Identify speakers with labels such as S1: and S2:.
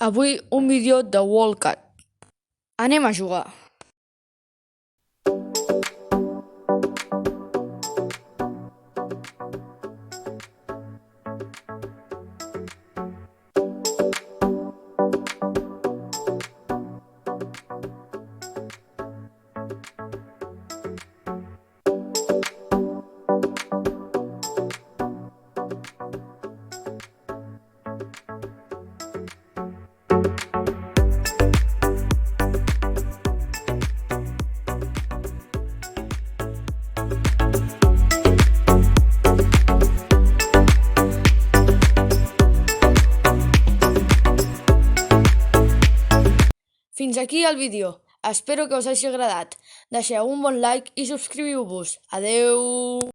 S1: Avui un vídeo de Wildcat. Anem a jugar. Fins aquí el vídeo. Espero que us hagi agradat. Deixeu un bon like i subscriviu-vos. Adeu!